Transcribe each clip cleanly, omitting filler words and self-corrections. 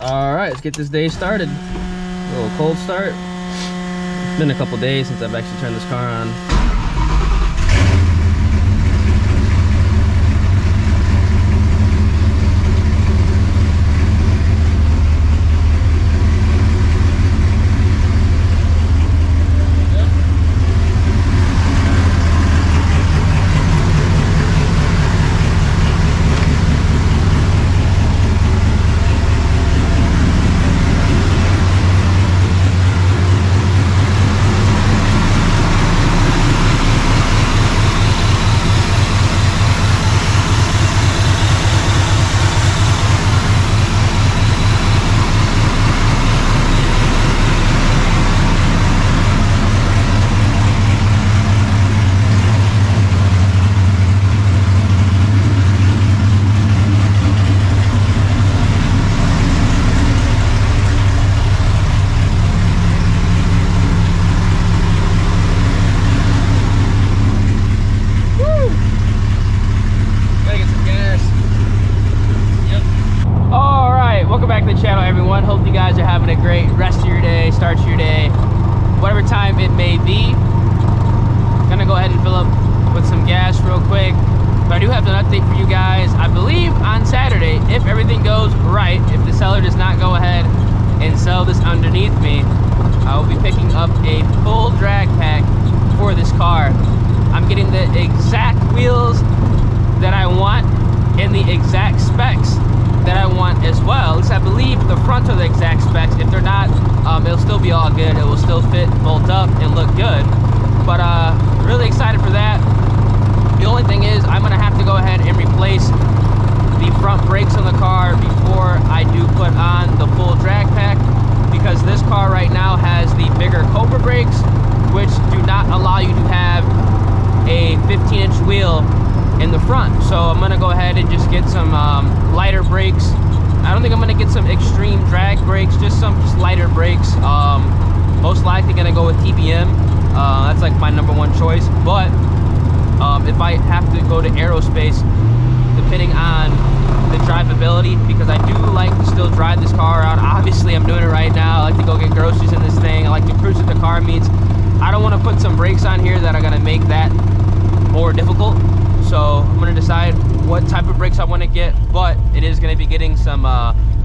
All right, let's get this day started. A little cold start. It's been a couple days since I've actually turned this car on.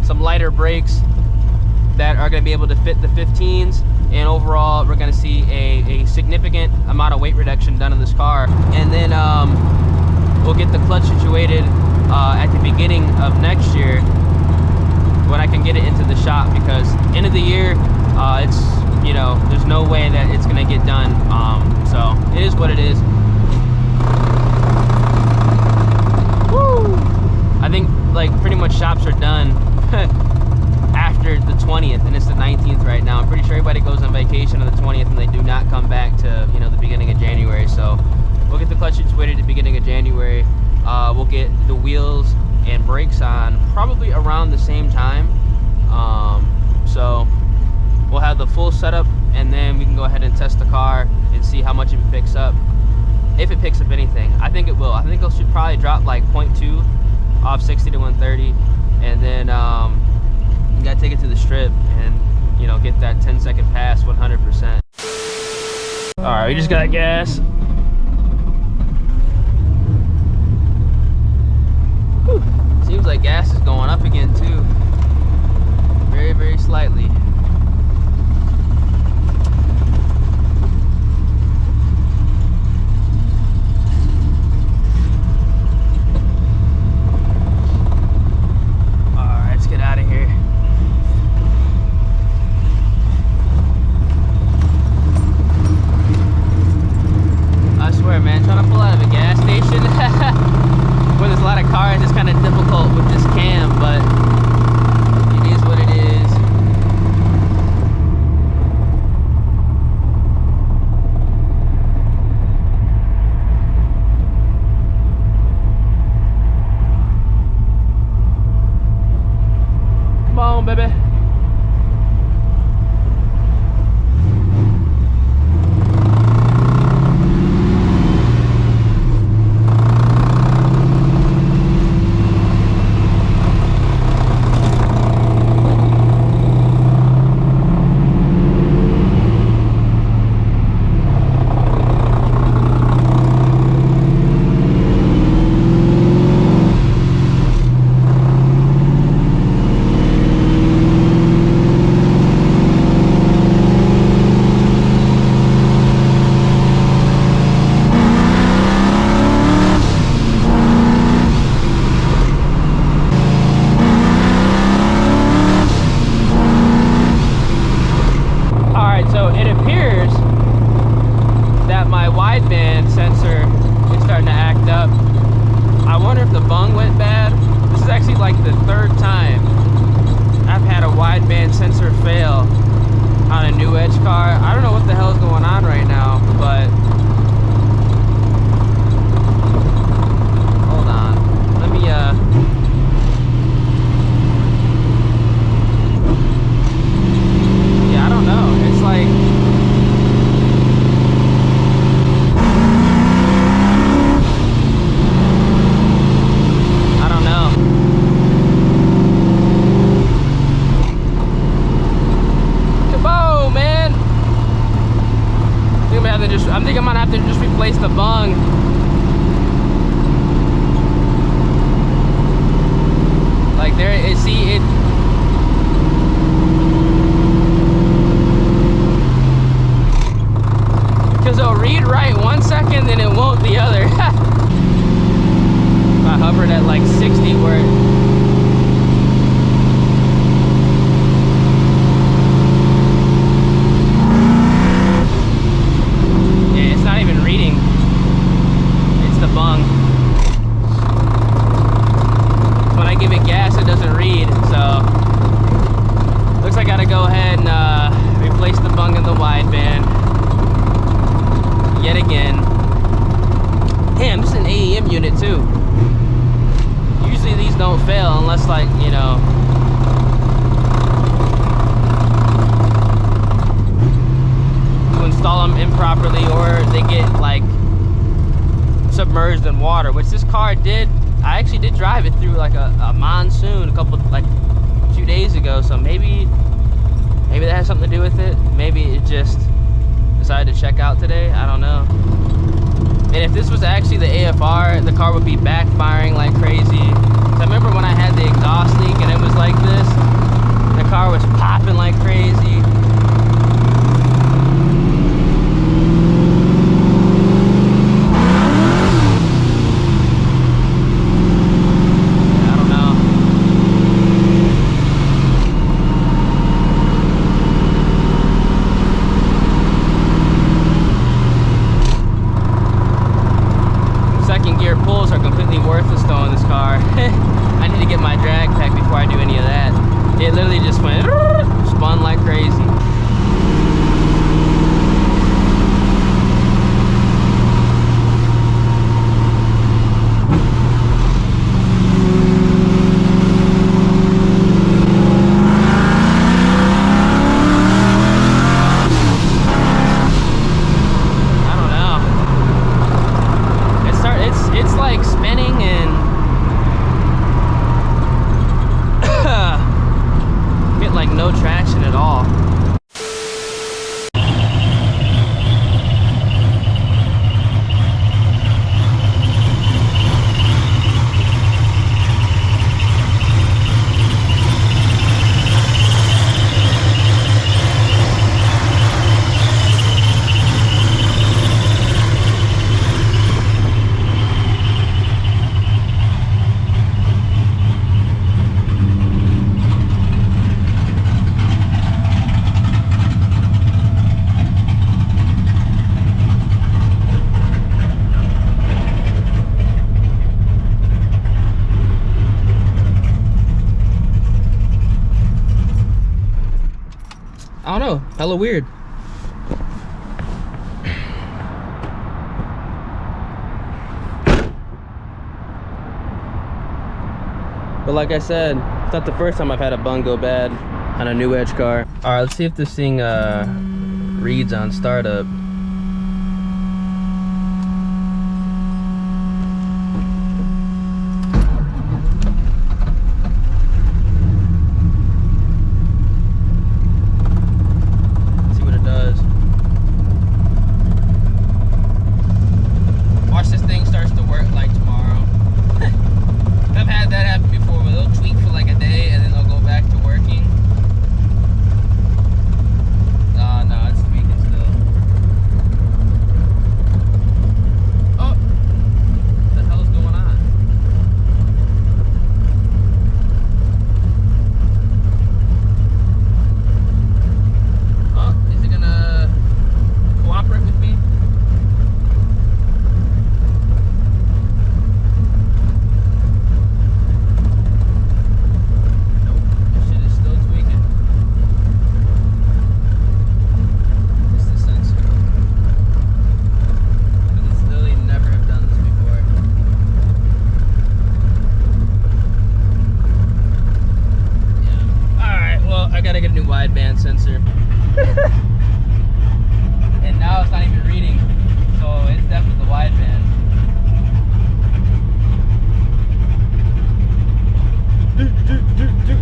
Some lighter brakes that are going to be able to fit the 15s, and overall we're going to see a significant amount of weight reduction done in this car. And then we'll get the clutch situated at the beginning of next year when I can get it into the shop, because end of the year it's, you know, there's no way that it's going to get done. So it is what it is. Woo! I think like pretty much shops are done after the 20th, and it's the 19th right now. I'm pretty sure everybody goes on vacation on the 20th and they do not come back to, you know, the beginning of January. So we'll get the clutch situated at the beginning of January. We'll get the wheels and brakes on probably around the same time. So we'll have the full setup, and then we can go ahead and test the car and see how much it picks up. If it picks up anything. I think it will. I think it should probably drop like 0.2 off 60 to 130, and then you gotta take it to the strip and, you know, get that 10-second pass 100%. All right, we just got gas. Whew. Seems like gas is going up again too. Very, very slightly. the bung. Like there, see it. Because it'll read right 1 second, then it won't the other. If I hovered at like 60 where yeah, it's not even reading. It's the bung. When I give it gas, it doesn't read. So looks like I gotta go ahead and replace the bung in the wideband. Yet again. Damn, this is an AEM unit too. Usually these don't fail unless, like, you know, you install them improperly or they get like submerged in water, which this car did. I actually did drive it through like a monsoon a few days ago, so maybe that has something to do with it. Maybe it just decided to check out today. I don't know. And if this was actually the AFR, the car would be backfiring like crazy. So I remember when I had the exhaust leak and it was like this, the car was popping like crazy. Pulls are completely worthless though in this car. I need to get my drag pack before I do any of that. It literally just went spun like crazy. It's like spinning and get like no traction at all. I don't know, hella weird. But like I said, it's not the first time I've had a bung go bad on a new edge car. All right, let's see if this thing reads on startup. wideband sensor. And now it's not even reading, so it's definitely the wideband.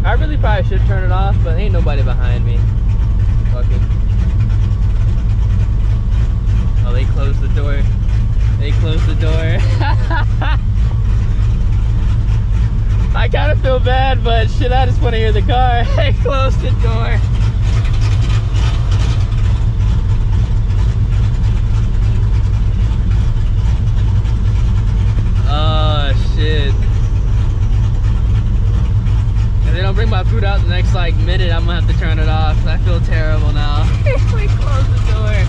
I really probably should turn it off, but ain't nobody behind me. Fuck it. Oh, they closed the door. They closed the door. I kind of feel bad, but shit, I just want to hear the car. They closed the door. Oh shit. If they don't bring my food out the next like minute, I'm gonna have to turn it off. I feel terrible now. We closed the door.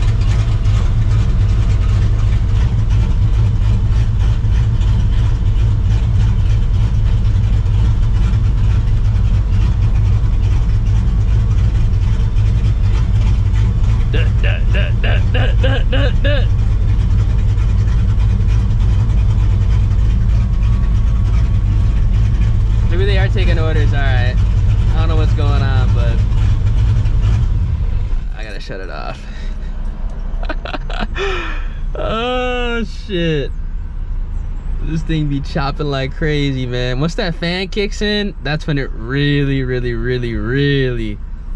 Maybe they are taking orders, alright. I don't know what's going on, but I gotta shut it off. Oh shit. This thing be chopping like crazy, man. Once that fan kicks in, that's when it really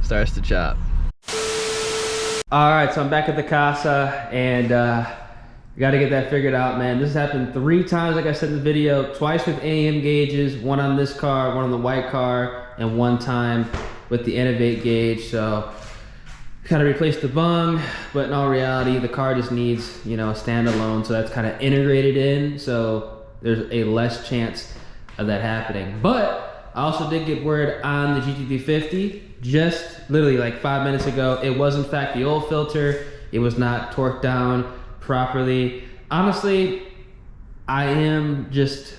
starts to chop. Alright, so I'm back at the casa and got to get that figured out, man. This has happened 3 times, like I said in the video. Twice with AEM gauges, one on this car, one on the white car, and 1 time with the Innovate gauge. So kind of replaced the bung, but in all reality, the car just needs, you know, a standalone. So that's kind of integrated in. So there's a less chance of that happening. But I also did get word on the GT350 just literally like 5 minutes ago. It was in fact the oil filter. It was not torqued down properly. Honestly, I am just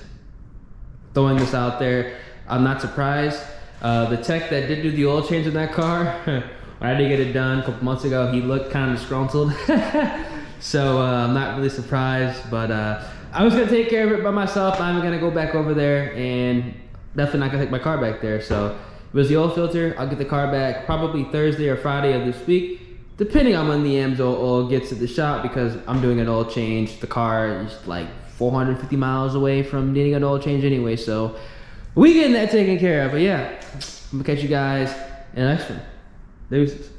throwing this out there. I'm not surprised. The tech that did do the oil change in that car, when I did get it done a couple months ago, he looked kind of disgruntled. So I'm not really surprised, but I was gonna take care of it by myself. I'm gonna go back over there and definitely not gonna take my car back there. So it was the oil filter. I'll get the car back probably Thursday or Friday of this week, depending on when the EM's oil gets to the shop, because I'm doing an oil change. The car is like 450 miles away from needing an oil change anyway, so we getting that taken care of. But yeah, I'm gonna catch you guys in the next one. Deuces.